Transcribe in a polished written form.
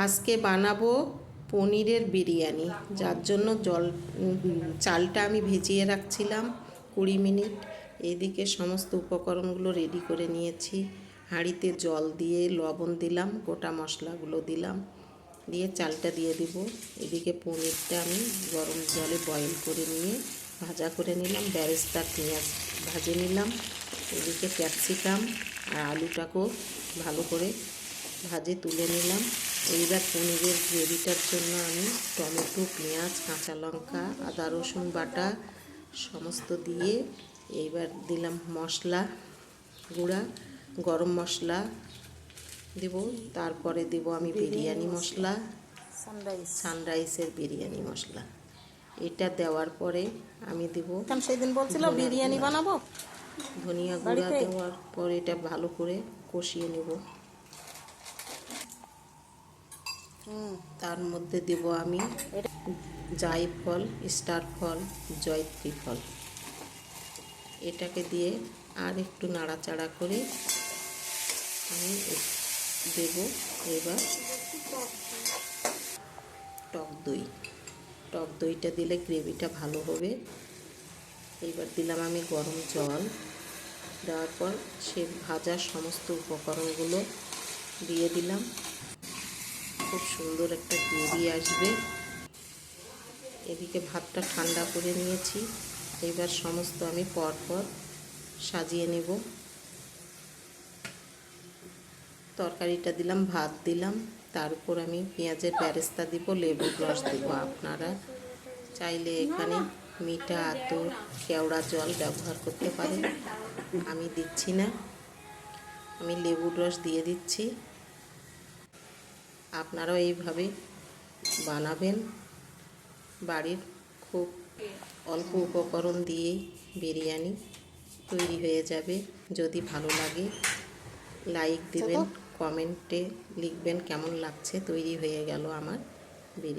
আজকে বানাবো পনিরের বিরিয়ানি, যার জন্য চালটা আমি ভিজিয়ে রাখছিলাম 20 মিনিট। এদিকে সমস্ত উপকরণগুলো রেডি করে নিয়েছি। হাঁড়িতে জল দিয়ে লবণ দিলাম, গোটা মশলাগুলো দিলাম, দিয়ে চালটা দিয়ে দিব। এদিকে পনিরটা আমি গরম জলে বয়েল করে নিয়ে ভাজা করে নিলাম। বেরেস্তা পেঁয়াজ ভাজে নিলাম। এদিকে ক্যাপসিকাম আর আলুটাকেও ভালো করে ভাজে তুলে নিলাম। এইবার পনিরের গ্রেভিটার জন্য আমি টমেটো, পেঁয়াজ, কাঁচা লঙ্কা, আদা রসুন বাটা সমস্ত দিয়ে এইবার দিলাম মশলা গুঁড়া, গরম মশলা দেব, তারপরে দেব আমি বিরিয়ানি মশলা, সানরাইসের বিরিয়ানি মশলা। এটা দেওয়ার পরে আমি দেব, সেদিন বলছিল বিরিয়ানি বানাবো, ধনিয়া গুঁড়া দেওয়ার পরে এটা ভালো করে কষিয়ে নেব। তার মধ্যে দেব আমি জায়ফল, স্টার ফল, জয়ত্রী ফল। এটাকে দিয়ে আর একটু নাড়াচাড়া করে আমি দেব এবার টক দই। টক দইটা দিলে গ্রেভিটা ভালো হবে। এইবার দিলাম আমি গরম জল। দেওয়ার পর সে ভাজা সমস্ত উপকরণগুলো দিয়ে দিলাম। খুব সুন্দর একটা গ্রেভি আসবে। এদিকে ভাতটা ঠান্ডা করে নিয়েছি। এবার সমস্ত আমি পরপর সাজিয়ে নেব। তরকারিটা দিলাম, ভাত দিলাম, তার উপর আমি পেঁয়াজের বেরেস্তা দিব, লেবুর রস দেব। আপনারা চাইলে এখানে মিঠা, আতর, কেওড়া জল ব্যবহার করতে পারেন। আমি দিচ্ছি না, আমি লেবুর রস দিয়ে দিচ্ছি। আপনারাও এইভাবে বানাবেন। বাড়ির খুব অল্প উপকরণ দিয়ে বিরিয়ানি তৈরি হয়ে যাবে। যদি ভালো লাগে লাইক দেবেন, কমেন্টে লিখবেন কেমন লাগছে। তৈরি হয়ে গেল আমার বিরিয়ানি।